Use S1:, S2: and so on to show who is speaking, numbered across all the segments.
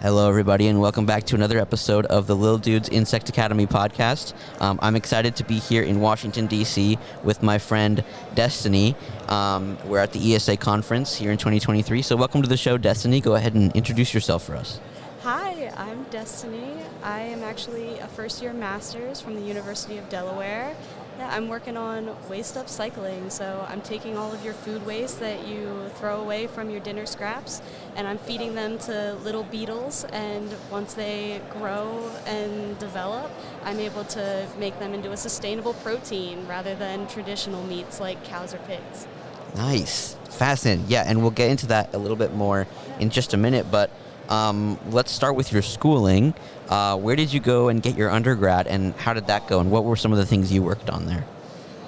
S1: Hello, everybody, and welcome back to another episode of the Lil Dudes Insect Academy podcast. I'm excited to be here in Washington, D.C. with my friend Destiny. We're at the ESA conference here in 2023, so welcome to the show, Destiny. Go ahead and introduce yourself for us.
S2: Hi, I'm Destiny. I am actually a first-year master's from the University of Delaware. I'm working on waste upcycling, so I'm taking all of your food waste that you throw away from your dinner scraps, and I'm feeding them to little beetles, and once they grow and develop, I'm able to make them into a sustainable protein rather than traditional meats like cows or pigs.
S1: Nice. Fascinating. Yeah, and we'll get into that a little bit more in just a minute, but let's start with your schooling. Where did you go and get your undergrad, and how did that go, and what were some of the things you worked on there?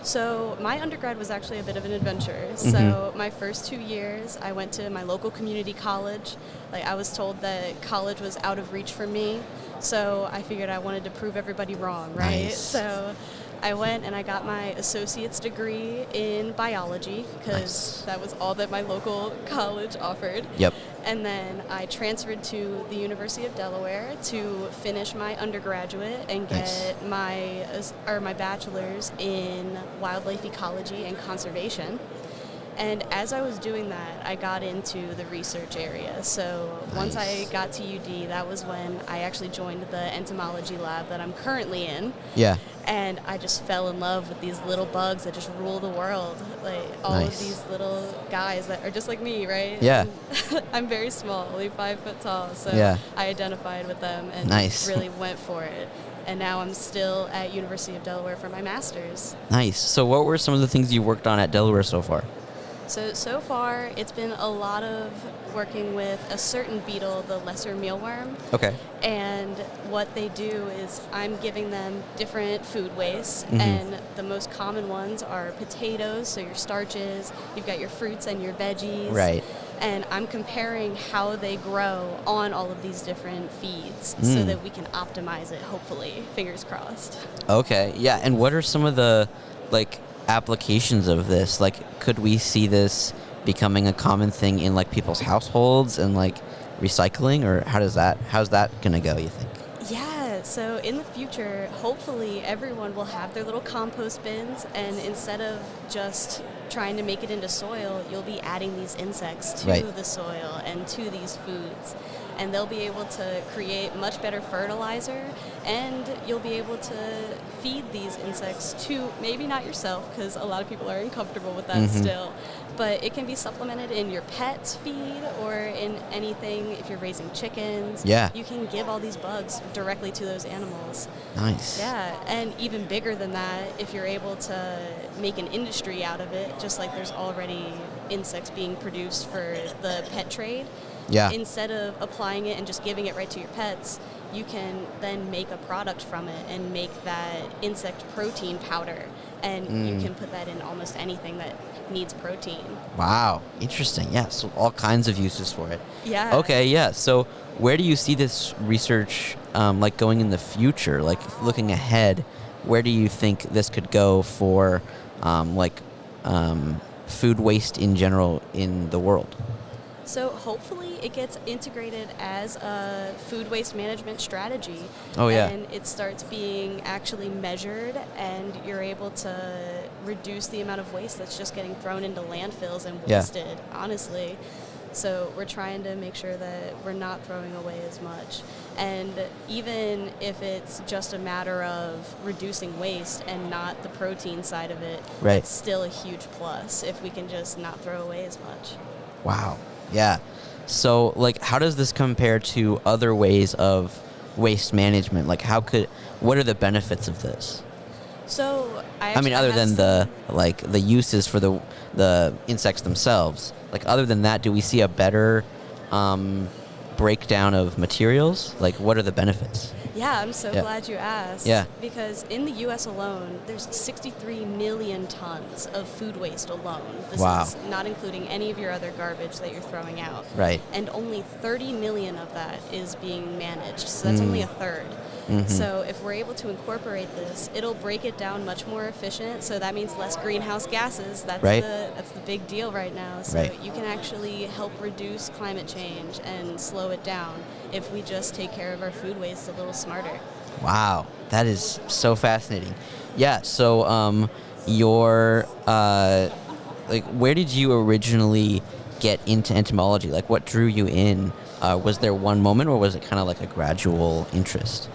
S2: So my undergrad was actually a bit of an adventure. So my first 2 years, I went to my local community college. I was told that college was out of reach for me, so I figured I wanted to prove everybody wrong, right?
S1: Nice.
S2: So I went and I got my associate's degree in biology because that was all that my local college offered.
S1: Yep.
S2: And then I transferred to the University of Delaware to finish my undergraduate and get my bachelor's in wildlife ecology and conservation. And as I was doing that, I got into the research area. So once I got to UD, that was when I actually joined the entomology lab that I'm currently in.
S1: Yeah.
S2: And I just fell in love with these little bugs that just rule the world. All of these little guys that are just like me, right?
S1: Yeah.
S2: And I'm very small, only 5 foot tall. So I identified with them and really went for it. And now I'm still at University of Delaware for my master's.
S1: Nice. So what were some of the things you worked on at Delaware so far?
S2: So far, it's been a lot of working with a certain beetle, the lesser mealworm.
S1: Okay.
S2: And what they do is I'm giving them different food wastes, and the most common ones are potatoes, so your starches, you've got your fruits and your veggies.
S1: Right.
S2: And I'm comparing how they grow on all of these different feeds so that we can optimize it, hopefully. Fingers crossed.
S1: Okay, yeah, and what are some of the, applications of this? Could we see this becoming a common thing in, people's households and, recycling, or how's that gonna go, you think?
S2: Yeah, so in the future, hopefully everyone will have their little compost bins, and instead of just trying to make it into soil, you'll be adding these insects to the soil and to these foods. And they'll be able to create much better fertilizer, and you'll be able to feed these insects to, maybe not yourself, because a lot of people are uncomfortable with that still, but it can be supplemented in your pet's feed or in anything. If you're raising chickens, you can give all these bugs directly to those animals.
S1: Nice.
S2: Yeah, and even bigger than that, if you're able to make an industry out of it, just like there's already insects being produced for the pet trade. Instead of applying it and just giving it right to your pets, you can then make a product from it and make that insect protein powder. And you can put that in almost anything that needs protein.
S1: Wow, interesting. Yeah, so all kinds of uses for it.
S2: Yeah.
S1: Okay, yeah. So where do you see this research going in the future? Looking ahead, where do you think this could go for food waste in general in the world?
S2: So hopefully it gets integrated as a food waste management strategy.
S1: Oh, yeah.
S2: And it starts being actually measured, and you're able to reduce the amount of waste that's just getting thrown into landfills and wasted, honestly. So we're trying to make sure that we're not throwing away as much. And even if it's just a matter of reducing waste and not the protein side of it, it's still a huge plus if we can just not throw away as much.
S1: Wow. Yeah. So, how does this compare to other ways of waste management? What are the benefits of this?
S2: So,
S1: other than the uses for the insects themselves, other than that, do we see a better breakdown of materials? What are the benefits?
S2: Yeah, I'm so glad you asked.
S1: Yeah.
S2: Because in the U.S. alone, there's 63 million tons of food waste alone. This is not including any of your other garbage that you're throwing out.
S1: Right.
S2: And only 30 million of that is being managed. So that's only a third. So if we're able to incorporate this, it'll break it down much more efficient. So that means less greenhouse gases. That's the big deal right now. So you can actually help reduce climate change and slow it down if we just take care of our food waste a little smarter.
S1: Wow, that is so fascinating. Yeah, so your like, where did you originally get into entomology? Like, what drew you in? Was there one moment, or was it kind of like a gradual interest?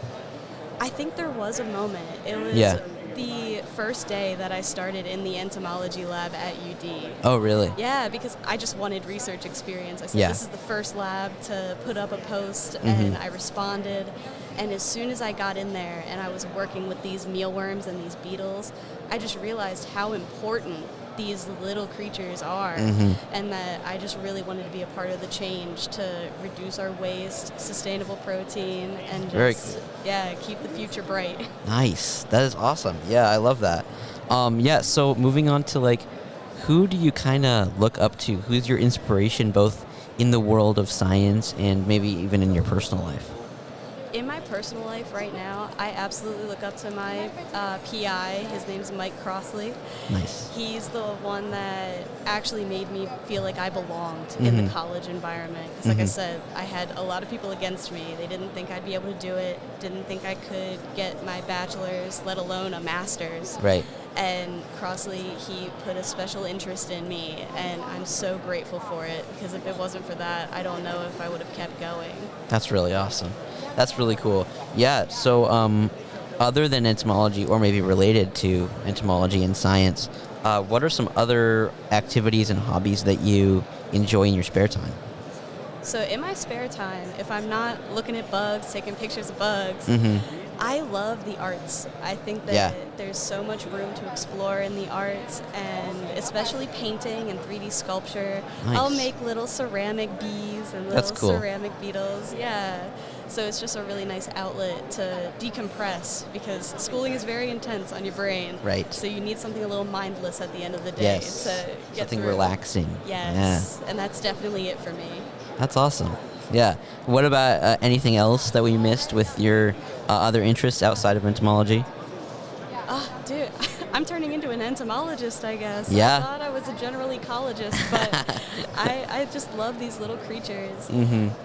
S2: I think there was a moment. It was the first day that I started in the entomology lab at UD.
S1: Oh, really?
S2: Yeah, because I just wanted research experience. I said, this is the first lab to put up a post, and I responded. And as soon as I got in there and I was working with these mealworms and these beetles, I just realized how important these little creatures are, and that I just really wanted to be a part of the change to reduce our waste, sustainable protein, and just keep the future bright.
S1: Nice. That is awesome. Yeah, I love that. So moving on to, like, who do you kind of look up to? Who's your inspiration, both in the world of science and maybe even in your personal life?
S2: In my personal life right now, I absolutely look up to my PI. His name's Mike Crossley.
S1: Nice.
S2: He's the one that actually made me feel like I belonged in the college environment. Because like I said, I had a lot of people against me. They didn't think I'd be able to do it, didn't think I could get my bachelor's, let alone a master's.
S1: Right.
S2: And Crossley, he put a special interest in me, and I'm so grateful for it, because if it wasn't for that, I don't know if I would have kept going.
S1: That's really awesome. That's really cool. Yeah, so other than entomology, or maybe related to entomology and science, what are some other activities and hobbies that you enjoy in your spare time?
S2: So in my spare time, if I'm not looking at bugs, taking pictures of bugs, I love the arts. I think that there's so much room to explore in the arts, and especially painting and 3D sculpture.
S1: Nice.
S2: I'll make little ceramic bees and little ceramic beetles. Yeah. So it's just a really nice outlet to decompress, because schooling is very intense on your brain.
S1: Right.
S2: So you need something a little mindless at the end of the day to get
S1: something
S2: through.
S1: relaxing.
S2: Yes. Yeah. And that's definitely it for me.
S1: That's awesome. Yeah. What about anything else that we missed with your other interests outside of entomology?
S2: Oh, dude, I'm turning into an entomologist, I guess.
S1: Yeah.
S2: I thought I was a general ecologist, but I just love these little creatures.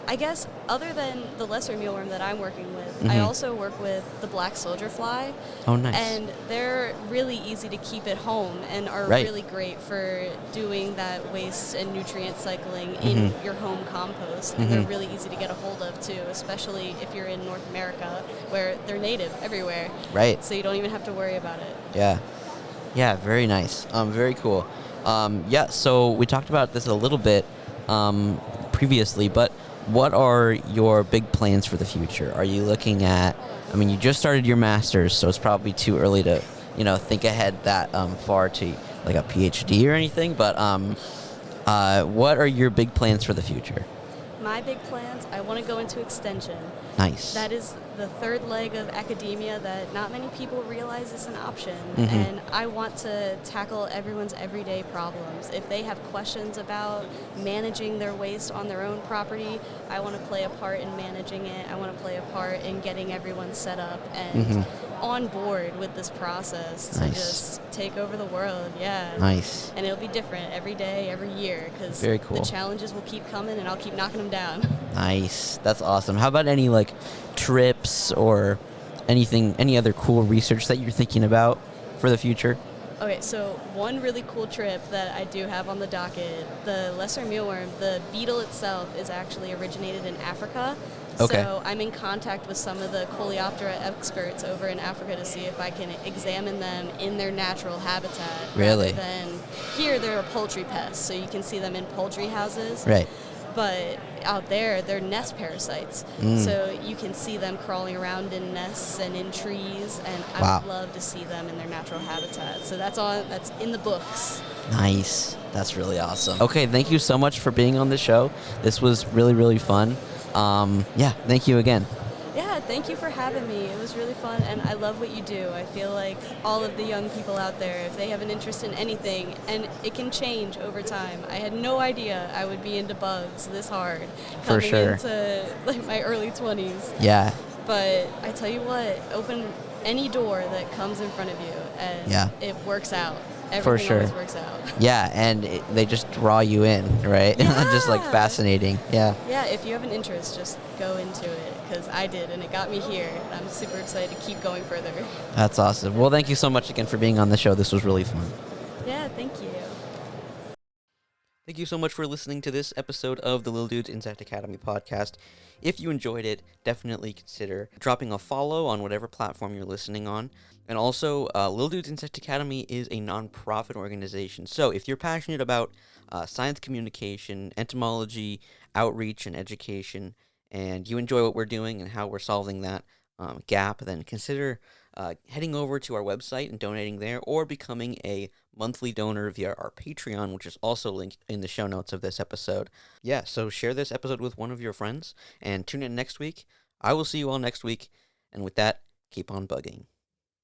S2: I guess other than the lesser mealworm that I'm working with, I also work with the black soldier fly.
S1: Oh, nice.
S2: And they're really easy to keep at home, and are really great for doing that waste and nutrient cycling in your home compost. And they're really easy to get a hold of, too, especially if you're in North America, where they're native everywhere.
S1: Right.
S2: So you don't even have to worry about it.
S1: Yeah. Yeah, very nice. Very cool. So we talked about this a little bit previously, but what are your big plans for the future? Are you looking at, I mean, you just started your master's, so it's probably too early to, think ahead that far to like a PhD or anything, but what are your big plans for the future?
S2: My big plans, I want to go into extension.
S1: Nice.
S2: That is the third leg of academia that not many people realize is an option. And I want to tackle everyone's everyday problems. If they have questions about managing their waste on their own property, I want to play a part in managing it. I want to play a part in getting everyone set up and on board with this process to just take over the world. Yeah.
S1: Nice.
S2: And it'll be different every day, every year, because
S1: very cool.
S2: The challenges will keep coming, and I'll keep knocking them down.
S1: Nice. That's awesome. How about any like trips or any other cool research that you're thinking about for the future?
S2: Okay, so one really cool trip that I do have on the docket, the lesser mealworm, the beetle itself is actually originated in Africa.
S1: Okay.
S2: So I'm in contact with some of the Coleoptera experts over in Africa to see if I can examine them in their natural habitat.
S1: Really?
S2: Rather than here, they're a poultry pest, so you can see them in poultry houses.
S1: Right.
S2: But out there, they're nest parasites. So you can see them crawling around in nests and in trees, and I would love to see them in their natural habitat. So that's in the books.
S1: Nice. That's really awesome. Okay, thank you so much for being on the show. This was really, really fun. Thank you again.
S2: Yeah, thank you for having me. It was really fun, and I love what you do. I feel like all of the young people out there, if they have an interest in anything, and it can change over time. I had no idea I would be into bugs this hard.
S1: For sure.
S2: Coming into like my early 20s.
S1: Yeah.
S2: But I tell you what, open any door that comes in front of you, and it works out. Everything always works out.
S1: Yeah, and they just draw you in, right?
S2: Yeah.
S1: Just like fascinating. Yeah.
S2: Yeah, if you have an interest, just go into it, because I did, and it got me here. And I'm super excited to keep going further.
S1: That's awesome. Well, thank you so much again for being on the show. This was really fun.
S2: Yeah, thank you.
S1: Thank you so much for listening to this episode of the Lil Dudes Insect Academy podcast. If you enjoyed it, definitely consider dropping a follow on whatever platform you're listening on. And also, Lil Dudes Insect Academy is a nonprofit organization. So if you're passionate about science communication, entomology, outreach, and education, and you enjoy what we're doing and how we're solving that gap, then consider heading over to our website and donating there, or becoming a monthly donor via our Patreon, which is also linked in the show notes of this episode. Yeah, so share this episode with one of your friends, and tune in next week. I will see you all next week, and with that, keep on bugging.